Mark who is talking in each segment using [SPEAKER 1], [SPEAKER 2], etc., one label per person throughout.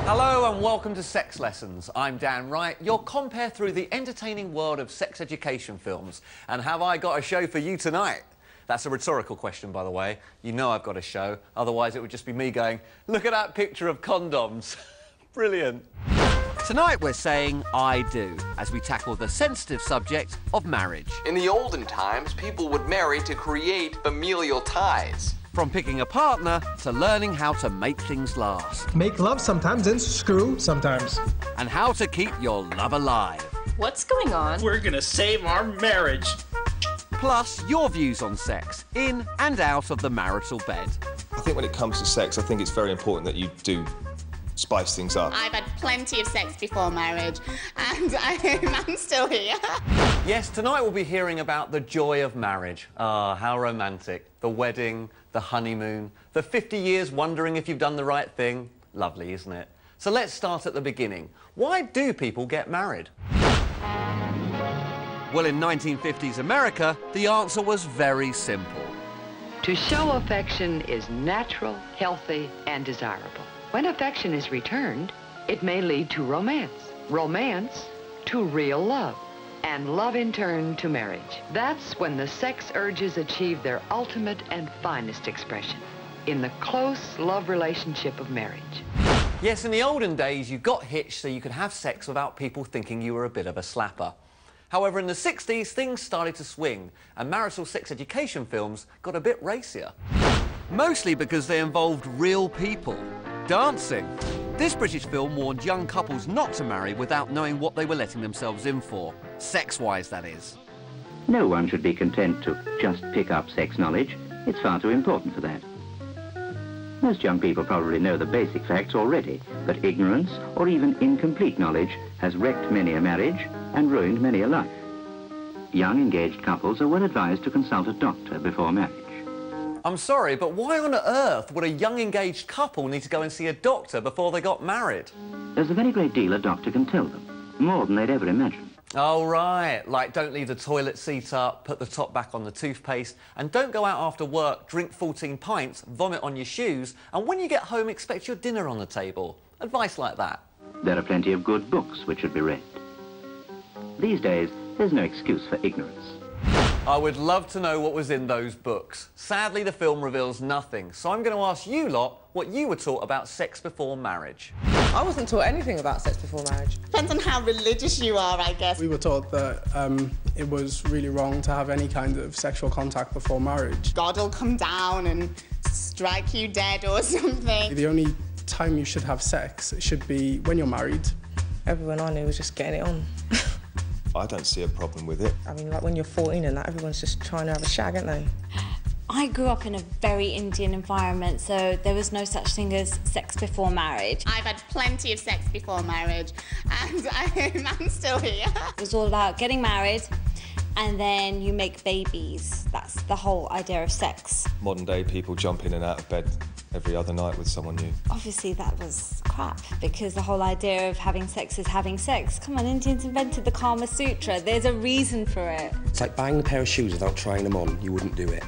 [SPEAKER 1] Hello and welcome to Sex Lessons. I'm Dan Wright, your compere through the entertaining world of sex education films. And have I got a show for you tonight? That's a rhetorical question, by the way. You know I've got a show, otherwise it would just be me going, look at that picture of condoms. Brilliant. Tonight we're saying I do, as we tackle the sensitive subject of marriage.
[SPEAKER 2] In the olden times, people would marry to create familial ties.
[SPEAKER 1] From picking a partner to learning how to make things last.
[SPEAKER 3] Make love sometimes and screw sometimes.
[SPEAKER 1] And how to keep your love alive.
[SPEAKER 4] What's going on?
[SPEAKER 5] We're gonna save our marriage.
[SPEAKER 1] Plus, your views on sex, in and out of the marital bed.
[SPEAKER 6] I think when it comes to sex, I think it's very important that you do spice things up.
[SPEAKER 7] I've had plenty of sex before marriage, and I'm still here.
[SPEAKER 1] Yes, tonight we'll be hearing about the joy of marriage. Ah, how romantic. The wedding, the honeymoon, the 50 years wondering if you've done the right thing. Lovely, isn't it? So let's start at the beginning. Why do people get married? Well, in 1950s America, the answer was very simple.
[SPEAKER 8] To show affection is natural, healthy, and desirable. When affection is returned, it may lead to romance, romance to real love, and love in turn to marriage. That's when the sex urges achieve their ultimate and finest expression, in the close love relationship of marriage.
[SPEAKER 1] Yes, in the olden days, you got hitched so you could have sex without people thinking you were a bit of a slapper. However, in the 60s, things started to swing, and marital sex education films got a bit racier. Mostly because they involved real people. Dancing. This British film warned young couples not to marry without knowing what they were letting themselves in for. Sex-wise, that is.
[SPEAKER 9] No one should be content to just pick up sex knowledge. It's far too important for that. Most young people probably know the basic facts already, but ignorance or even incomplete knowledge has wrecked many a marriage and ruined many a life. Young engaged couples are well advised to consult a doctor before marriage.
[SPEAKER 1] I'm sorry, but why on earth would a young engaged couple need to go and see a doctor before they got married?
[SPEAKER 9] There's a very great deal a doctor can tell them, more than they'd ever imagine.
[SPEAKER 1] Oh, right. Like, don't leave the toilet seat up, put the top back on the toothpaste, and don't go out after work, drink 14 pints, vomit on your shoes, and when you get home, expect your dinner on the table. Advice like that.
[SPEAKER 9] There are plenty of good books which should be read. These days, there's no excuse for ignorance.
[SPEAKER 1] I would love to know what was in those books. Sadly, the film reveals nothing, so I'm going to ask you lot what you were taught about sex before marriage.
[SPEAKER 4] I wasn't taught anything about sex before marriage.
[SPEAKER 7] Depends on how religious you are, I guess.
[SPEAKER 3] We were taught that it was really wrong to have any kind of sexual contact before marriage.
[SPEAKER 7] God will come down and strike you dead or something.
[SPEAKER 3] The only time you should have sex should be when you're married.
[SPEAKER 4] Everyone I knew was just getting it on.
[SPEAKER 6] I don't see a problem with it.
[SPEAKER 4] I mean, like when you're 14 and that, everyone's just trying to have a shag, aren't they?
[SPEAKER 10] I grew up in a very Indian environment, so there was no such thing as sex before marriage.
[SPEAKER 7] I've had plenty of sex before marriage, and I'm still here.
[SPEAKER 10] It was all about getting married, and then you make babies. That's the whole idea of sex.
[SPEAKER 6] Modern day people jump in and out of bed every other night with someone new.
[SPEAKER 10] Obviously, that was crap, because the whole idea of having sex is having sex. Come on, Indians invented the Kama Sutra. There's a reason for it.
[SPEAKER 11] It's like buying a pair of shoes without trying them on. You wouldn't do it.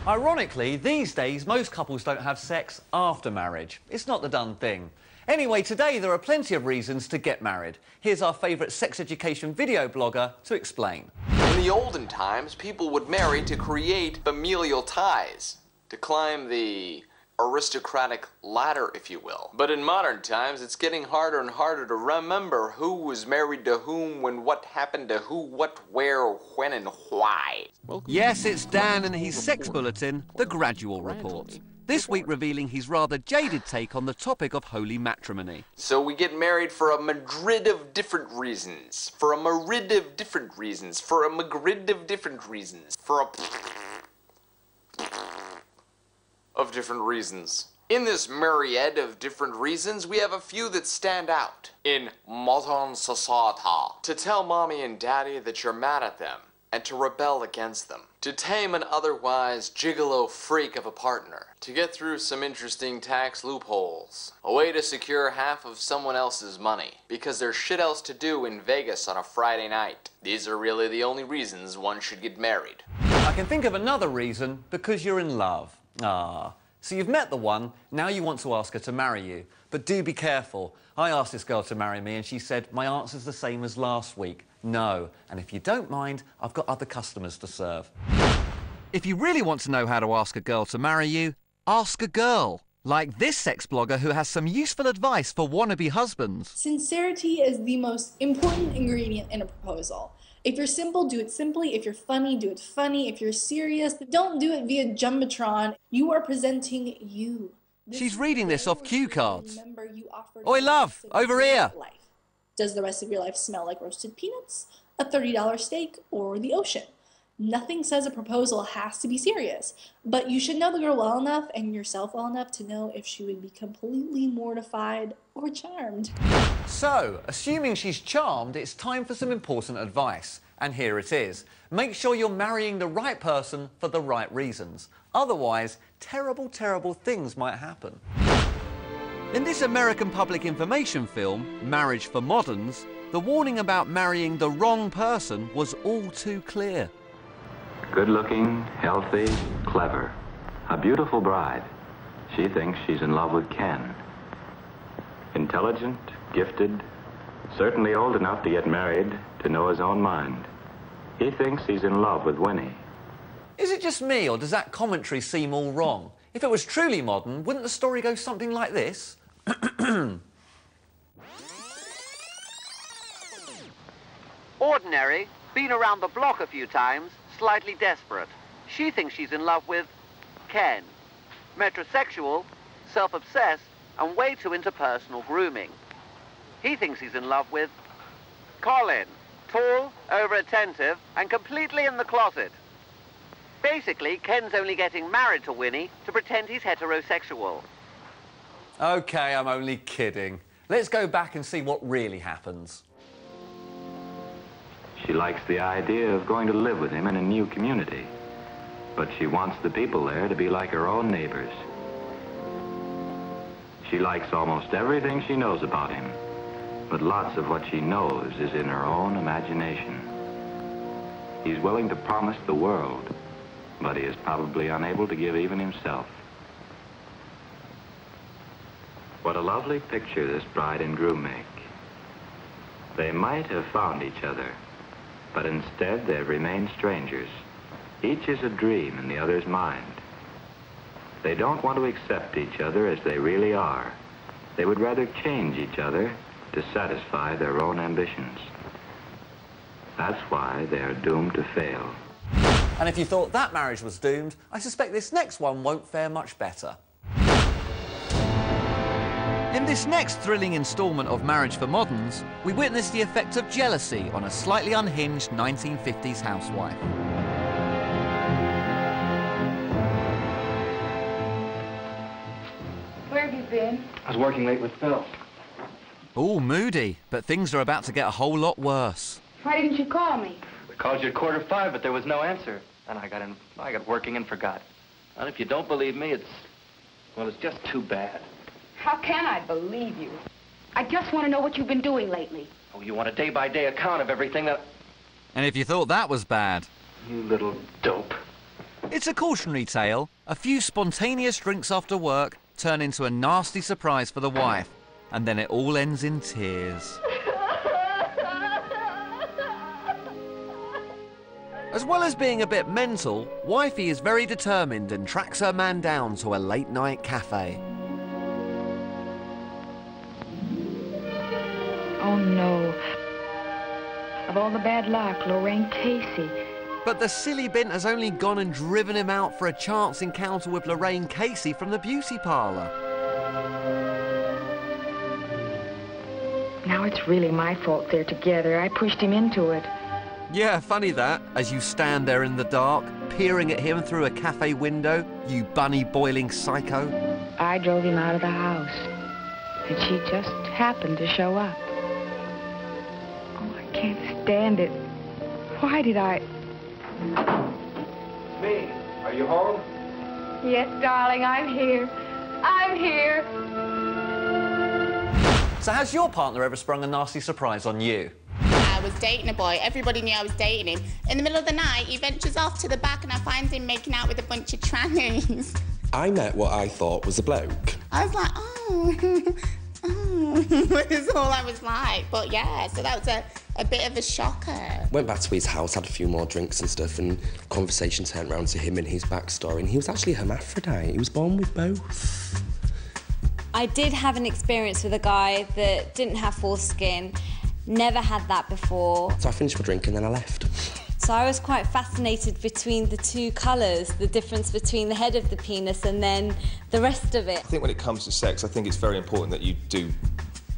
[SPEAKER 1] Ironically, these days, most couples don't have sex after marriage. It's not the done thing. Anyway, today there are plenty of reasons to get married. Here's our favourite sex education video blogger to explain.
[SPEAKER 2] In the olden times, people would marry to create familial ties, to climb the aristocratic ladder, if you will. But in modern times, it's getting harder and harder to remember who was married to whom, when what happened to who, what, where, when, and why.
[SPEAKER 1] Yes, it's Dan and his sex bulletin, The Gradual Report. This week revealing his rather jaded take on the topic of holy matrimony.
[SPEAKER 2] So we get married for a madrid of different reasons. For a marid of different reasons. For a magrid of different reasons. For a... of different reasons. In this myriad of different reasons, we have a few that stand out in modern society. To tell mommy and daddy that you're mad at them, and to rebel against them. To tame an otherwise gigolo freak of a partner. To get through some interesting tax loopholes. A way to secure half of someone else's money. Because there's shit else to do in Vegas on a Friday night. These are really the only reasons one should get married.
[SPEAKER 1] I can think of another reason, because you're in love. Ah, So you've met the one, now you want to ask her to marry you. But do be careful. I asked this girl to marry me and she said, my answer's the same as last week. No. And if you don't mind, I've got other customers to serve. If you really want to know how to ask a girl to marry you, ask a girl. Like this sex blogger who has some useful advice for wannabe husbands.
[SPEAKER 12] Sincerity is the most important ingredient in a proposal. If you're simple, do it simply. If you're funny, do it funny. If you're serious, don't do it via Jumbotron. You are presenting you.
[SPEAKER 1] She's reading this off cue cards. Oi, love, over here.
[SPEAKER 12] Does the rest of your life smell like roasted peanuts, a $30 steak, or the ocean? Nothing says a proposal has to be serious, but you should know the girl well enough and yourself well enough to know if she would be completely mortified or charmed.
[SPEAKER 1] So, assuming she's charmed, it's time for some important advice. And here it is. Make sure you're marrying the right person for the right reasons. Otherwise, terrible, terrible things might happen. In this American public information film, Marriage for Moderns, the warning about marrying the wrong person was all too clear.
[SPEAKER 13] Good-looking, healthy, clever. A beautiful bride. She thinks she's in love with Ken. Intelligent, gifted, certainly old enough to get married, to know his own mind. He thinks he's in love with Winnie.
[SPEAKER 1] Is it just me, or does that commentary seem all wrong? If it was truly modern, wouldn't the story go something like this?
[SPEAKER 14] Ordinary, been around the block a few times, slightly desperate. She thinks she's in love with Ken. Metrosexual, self-obsessed, and way too into personal grooming. He thinks he's in love with Colin. Tall, over-attentive, and completely in the closet. Basically, Ken's only getting married to Winnie to pretend he's heterosexual.
[SPEAKER 1] OK, I'm only kidding. Let's go back and see what really happens.
[SPEAKER 13] She likes the idea of going to live with him in a new community, but she wants the people there to be like her own neighbors. She likes almost everything she knows about him, but lots of what she knows is in her own imagination. He's willing to promise the world, but he is probably unable to give even himself. What a lovely picture this bride and groom make. They might have found each other, but instead they've remained strangers. Each is a dream in the other's mind. They don't want to accept each other as they really are. They would rather change each other to satisfy their own ambitions. That's why they are doomed to fail.
[SPEAKER 1] And if you thought that marriage was doomed, I suspect this next one won't fare much better. In this next thrilling instalment of Marriage for Moderns, we witness the effect of jealousy on a slightly unhinged 1950s housewife.
[SPEAKER 15] Where have you been?
[SPEAKER 16] I was working late with Phil.
[SPEAKER 1] Ooh, moody, but things are about to get a whole lot worse.
[SPEAKER 15] Why didn't you call me?
[SPEAKER 16] We called you at 5:15, but there was no answer. And I got working and forgot. And if you don't believe me, it's just too bad.
[SPEAKER 15] How can I believe you? I just want to know what you've been doing lately.
[SPEAKER 16] Oh, you want a day-by-day account of everything that...
[SPEAKER 1] And if you thought that was bad...
[SPEAKER 16] You little dope.
[SPEAKER 1] It's a cautionary tale. A few spontaneous drinks after work turn into a nasty surprise for the wife. And then it all ends in tears. As well as being a bit mental, Wifey is very determined and tracks her man down to a late-night cafe.
[SPEAKER 15] Oh, no. Of all the bad luck, Lorraine Casey.
[SPEAKER 1] But the silly bint has only gone and driven him out for a chance encounter with Lorraine Casey from the beauty parlour.
[SPEAKER 15] Now it's really my fault they're together. I pushed him into it.
[SPEAKER 1] Yeah, funny that, as you stand there in the dark, peering at him through a cafe window, you bunny-boiling psycho.
[SPEAKER 15] I drove him out of the house, and she just happened to show up. Oh, I can't stand it. Why did I...
[SPEAKER 16] It's me. Are you home?
[SPEAKER 15] Yes, darling, I'm here. I'm here.
[SPEAKER 1] So has your partner ever sprung a nasty surprise on you?
[SPEAKER 7] I was dating a boy. Everybody knew I was dating him. In the middle of the night, he ventures off to the back and I find him making out with a bunch of trannies.
[SPEAKER 11] I met what I thought was a bloke.
[SPEAKER 7] I was like, oh, oh, is all I was like. But yeah, so that was a bit of a shocker.
[SPEAKER 11] Went back to his house, had a few more drinks and stuff, and conversation turned around to him and his backstory, and he was actually a hermaphrodite. He was born with both.
[SPEAKER 10] I did have an experience with a guy that didn't have foreskin, never had that before.
[SPEAKER 11] So I finished my drink and then I left.
[SPEAKER 10] So I was quite fascinated between the two colours, the difference between the head of the penis and then the rest of it.
[SPEAKER 6] I think when it comes to sex, I think it's very important that you do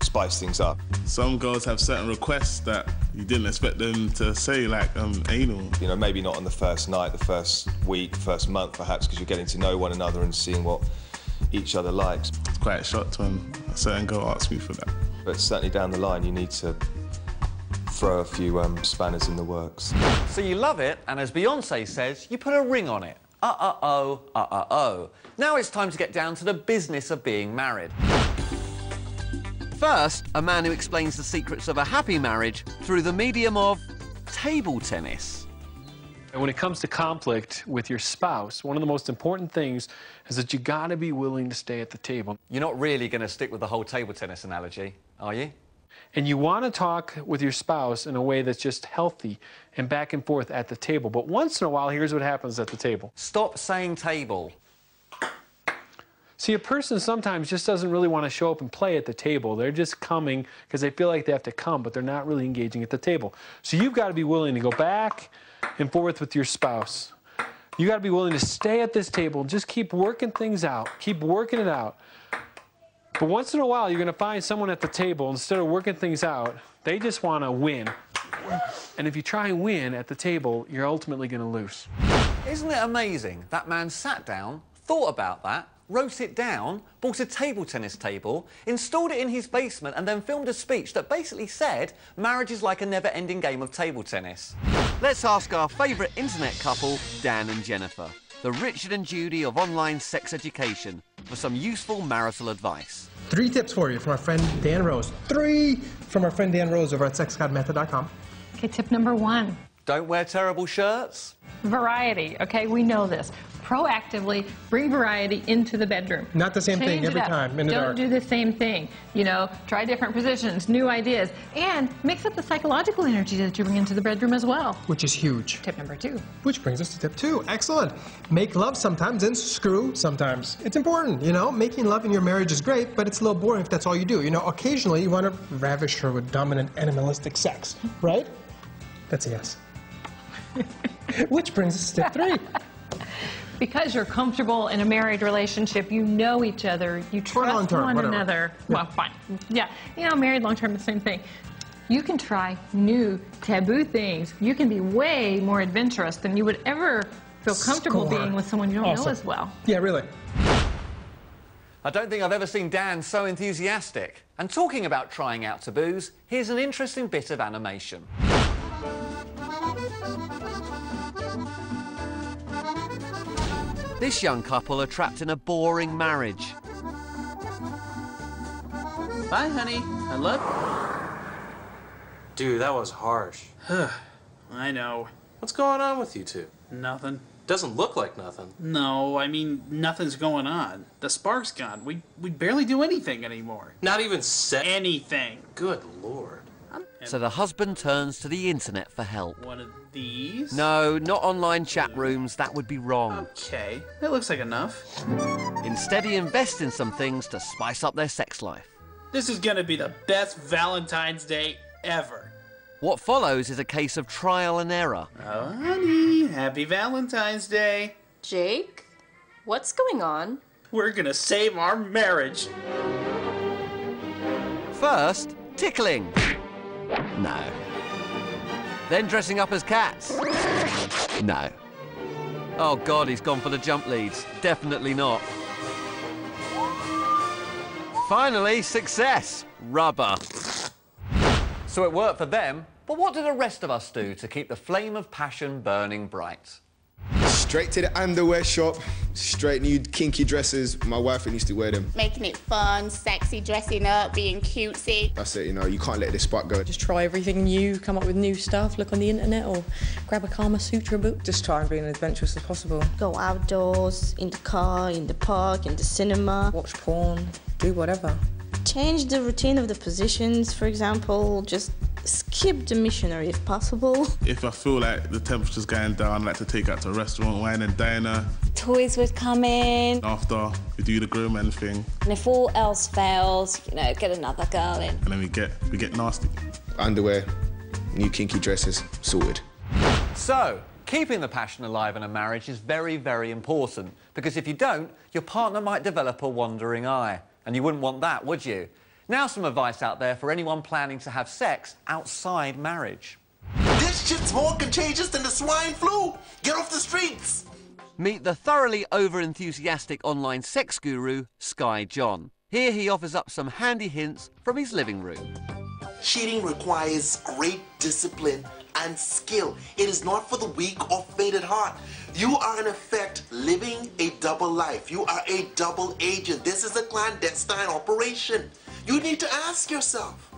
[SPEAKER 6] spice things up.
[SPEAKER 17] Some girls have certain requests that you didn't expect them to say, like anal.
[SPEAKER 6] You know, maybe not on the first night, the first week, first month, perhaps, because you're getting to know one another and seeing what each other likes.
[SPEAKER 17] It's quite shocked when a certain girl asks me for that.
[SPEAKER 6] But certainly down the line, you need to throw a few spanners in the works.
[SPEAKER 1] So you love it, and as Beyonce says, you put a ring on it. Uh-uh-oh. Now it's time to get down to the business of being married. First, a man who explains the secrets of a happy marriage through the medium of table tennis.
[SPEAKER 18] And when it comes to conflict with your spouse, one of the most important things is that you gotta be willing to stay at the table.
[SPEAKER 1] You're not really going to stick with the whole table tennis analogy, are you?
[SPEAKER 18] And you want to talk with your spouse in a way that's just healthy and back and forth at the table. But once in a while, here's what happens at the table.
[SPEAKER 1] Stop saying table.
[SPEAKER 18] See, a person sometimes just doesn't really want to show up and play at the table. They're just coming because they feel like they have to come, but they're not really engaging at the table. So you've got to be willing to go back and forth with your spouse. You got to be willing to stay at this table and just keep working things out. Keep working it out. But once in a while, you're going to find someone at the table, instead of working things out, they just want to win. And if you try and win at the table, you're ultimately going to lose.
[SPEAKER 1] Isn't it amazing? That man sat down, thought about that, wrote it down, bought a table tennis table, installed it in his basement, and then filmed a speech that basically said marriage is like a never-ending game of table tennis. Let's ask our favourite internet couple, Dan and Jennifer, the Richard and Judy of online sex education, for some useful marital advice.
[SPEAKER 19] 3 tips for you from our friend Dan Rose. 3 from our friend Dan Rose over at sexgodmethod.com.
[SPEAKER 20] Okay, tip number 1.
[SPEAKER 1] Don't wear terrible shirts.
[SPEAKER 20] Variety, okay? We know this. Proactively bring variety into the bedroom.
[SPEAKER 19] Not the same thing every time in the dark.
[SPEAKER 20] Don't do the same thing. You know, try different positions, new ideas, and mix up the psychological energy that you bring into the bedroom as well.
[SPEAKER 19] Which is huge.
[SPEAKER 20] Tip number 2.
[SPEAKER 19] Which brings us to tip 2. Excellent. Make love sometimes and screw sometimes. It's important, you know? Making love in your marriage is great, but it's a little boring if that's all you do. You know, occasionally you want to ravish her with dominant animalistic sex, right? That's a yes. Which brings us to tip 3.
[SPEAKER 20] Because you're comfortable in a married relationship, you know each other, you trust one another.
[SPEAKER 19] Yeah.
[SPEAKER 20] Well, fine. Yeah, you know, married long-term, the same thing. You can try new taboo things. You can be way more adventurous than you would ever feel comfortable being with someone you don't know as well.
[SPEAKER 19] Yeah, really.
[SPEAKER 1] I don't think I've ever seen Dan so enthusiastic. And talking about trying out taboos, here's an interesting bit of animation. This young couple are trapped in a boring marriage.
[SPEAKER 5] Bye, honey. I love
[SPEAKER 21] Dude, that was harsh.
[SPEAKER 5] I know.
[SPEAKER 21] What's going on with you two?
[SPEAKER 5] Nothing.
[SPEAKER 21] Doesn't look like nothing.
[SPEAKER 5] No, I mean, nothing's going on. The spark's gone. We barely do anything anymore.
[SPEAKER 21] Not even
[SPEAKER 5] anything.
[SPEAKER 21] Good Lord.
[SPEAKER 1] So the husband turns to the internet for help.
[SPEAKER 5] One of these?
[SPEAKER 1] No, not online chat rooms. That would be wrong.
[SPEAKER 5] Okay, that looks like enough.
[SPEAKER 1] Instead, he invests in some things to spice up their sex life.
[SPEAKER 5] This is gonna be the best Valentine's Day ever.
[SPEAKER 1] What follows is a case of trial and error.
[SPEAKER 5] Oh, honey, happy Valentine's Day.
[SPEAKER 22] Jake, what's going on?
[SPEAKER 5] We're gonna save our marriage.
[SPEAKER 1] First, tickling. No. Then dressing up as cats. No. Oh God, he's gone for the jump leads. Definitely not. Finally, success. Rubber. So it worked for them, but what do the rest of us do to keep the flame of passion burning bright?
[SPEAKER 8] Straight to the underwear shop, straight nude kinky dresses. My wife used to wear them.
[SPEAKER 7] Making it fun, sexy, dressing up, being cutesy.
[SPEAKER 8] That's it, you know, you can't let this spark go.
[SPEAKER 4] Just try everything new, come up with new stuff, look on the internet or grab a Kama Sutra book. Just try and be as adventurous as possible.
[SPEAKER 9] Go outdoors, in the car, in the park, in the cinema.
[SPEAKER 4] Watch porn, do whatever.
[SPEAKER 9] Change the routine of the positions, for example. Just skip the missionary if possible.
[SPEAKER 17] If I feel like the temperature's going down, I like to take out to a restaurant, wine and diner.
[SPEAKER 10] Toys would come in.
[SPEAKER 17] After, we do the groom man thing.
[SPEAKER 10] And if all else fails, you know, get another girl in.
[SPEAKER 17] And then we get nasty.
[SPEAKER 8] Underwear, new kinky dresses, sorted.
[SPEAKER 1] So, keeping the passion alive in a marriage is very, very important, because if you don't, your partner might develop a wandering eye. And you wouldn't want that, would you? Now some advice out there for anyone planning to have sex outside marriage.
[SPEAKER 23] This shit's more contagious than the swine flu. Get off the streets.
[SPEAKER 1] Meet the thoroughly over-enthusiastic online sex guru, Sky John. Here he offers up some handy hints from his living room.
[SPEAKER 23] Cheating requires great discipline and skill. It is not for the weak or faint at heart. You are in effect living a double life. You are a double agent. This is a clandestine operation. You need to ask yourself,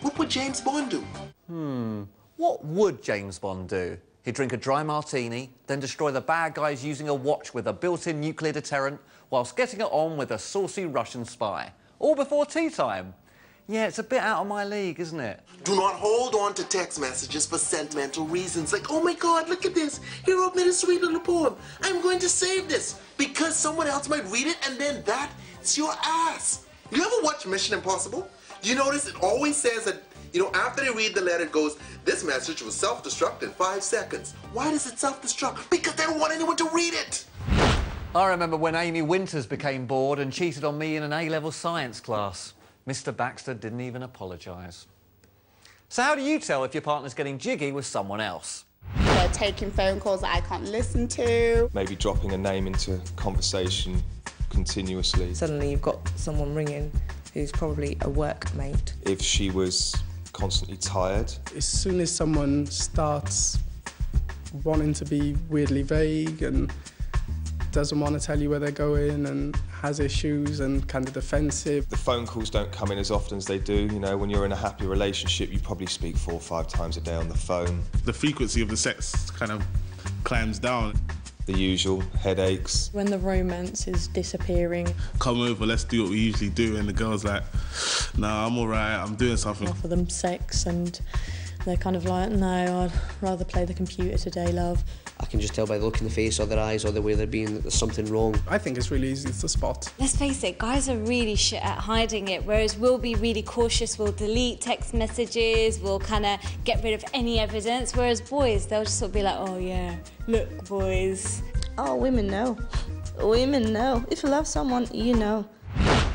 [SPEAKER 23] what would James Bond do?
[SPEAKER 1] What would James Bond do? He'd drink a dry martini, then destroy the bad guys using a watch with a built-in nuclear deterrent, whilst getting it on with a saucy Russian spy. All before tea time. Yeah, it's a bit out of my league, isn't it?
[SPEAKER 23] Do not hold on to text messages for sentimental reasons, like, oh my God, look at this. He wrote me this sweet little poem. I'm going to save this, because someone else might read it, and then that's your ass. You ever watch Mission Impossible? You notice it always says that, you know, after they read the letter, it goes, this message was self-destruct in 5 seconds. Why does it self-destruct? Because they don't want anyone to read it.
[SPEAKER 1] I remember when Amy Winters became bored and cheated on me in an A-level science class. Mr. Baxter didn't even apologise. So how do you tell if your partner's getting jiggy with someone else?
[SPEAKER 7] They're taking phone calls that I can't listen to.
[SPEAKER 6] Maybe dropping a name into conversation continuously.
[SPEAKER 4] Suddenly you've got someone ringing who's probably a workmate.
[SPEAKER 6] If she was constantly tired.
[SPEAKER 3] As soon as someone starts wanting to be weirdly vague and doesn't want to tell you where they're going and has issues and kind of defensive.
[SPEAKER 6] The phone calls don't come in as often as they do. You know, when you're in a happy relationship, you probably speak 4 or 5 times a day on the phone.
[SPEAKER 17] The frequency of the sex kind of climbs down.
[SPEAKER 6] The usual headaches.
[SPEAKER 4] When the romance is disappearing.
[SPEAKER 17] Come over, let's do what we usually do. And the girl's like, nah, I'm all right, I'm doing something.
[SPEAKER 4] Offer them sex and they're kind of like, no, I'd rather play the computer today, love.
[SPEAKER 11] I can just tell by the look in the face or their eyes or the way they're being that there's something wrong.
[SPEAKER 3] I think it's really easy to spot.
[SPEAKER 10] Let's face it, guys are really shit at hiding it, whereas we'll be really cautious, we'll delete text messages, we'll kind of get rid of any evidence, whereas boys, they'll just sort of be like, oh yeah, look, boys.
[SPEAKER 9] Oh, women know. Women know. If you love someone, you know.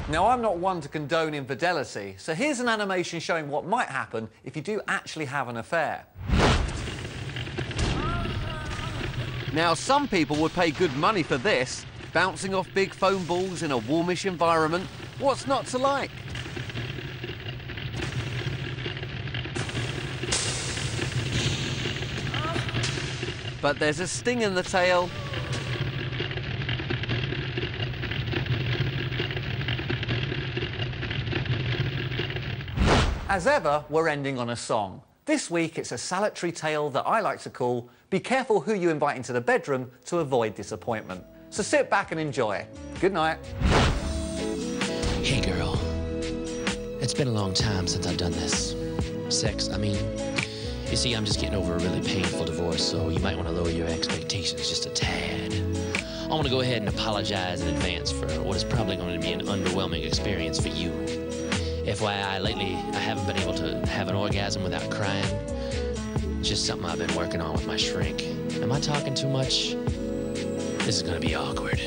[SPEAKER 1] Now, I'm not one to condone infidelity, so here's an animation showing what might happen if you do actually have an affair. Now, some people would pay good money for this, bouncing off big foam balls in a warmish environment. What's not to like? But there's a sting in the tail. As ever, we're ending on a song. This week, it's a salutary tale that I like to call Be Careful Who You Invite Into the Bedroom to Avoid Disappointment. So sit back and enjoy. Good night.
[SPEAKER 24] Hey, girl. It's been a long time since I've done this. Sex, I mean. You see, I'm just getting over a really painful divorce, so you might want to lower your expectations just a tad. I want to go ahead and apologize in advance for what is probably going to be an underwhelming experience for you. FYI, lately, I haven't been able to have an orgasm without crying. It's just something I've been working on with my shrink. Am I talking too much? This is gonna be awkward.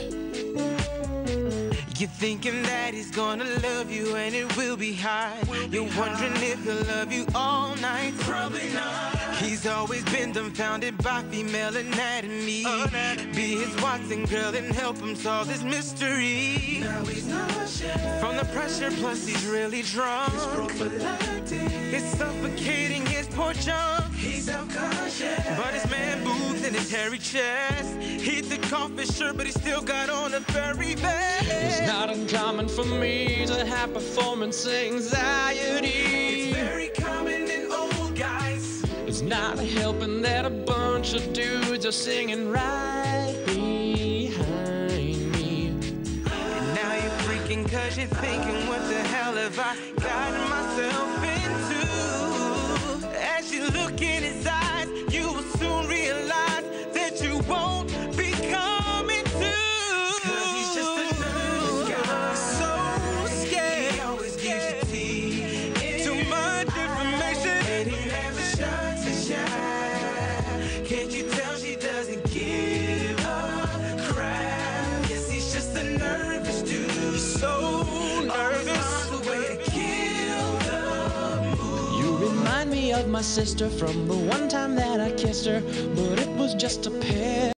[SPEAKER 25] You're thinking that he's gonna love you and it will be hard. You're wondering if he'll love you all night. Probably not. He's always been dumbfounded by female anatomy. Be his Watson girl and help him solve this mystery. Now he's nauseous from the pressure, plus he's really drunk. It's suffocating his poor junk. He's self-conscious, but his man boobs in his hairy chest. He's the coffee shirt, but he still got on a furry vest.
[SPEAKER 2] It's not uncommon for me to have performance anxiety.
[SPEAKER 25] It's very common in old guys.
[SPEAKER 2] It's not helping that a bunch of dudes are singing right behind me.
[SPEAKER 25] And now you're freaking cause you're thinking, what the hell have I gotten myself into? As you look in his eyes, you will soon realize that you won't be coming to. Cause he's just a nervous guy. So scared. He always gives you tea. Too much information. And he never shuts his shine. Can't you tell she doesn't give a crap? Yes, he's just a nervous dude. He's so nervous. The way to kill the mood.
[SPEAKER 2] You remind me of my sister from the one time that I kissed her, but it was just a pair.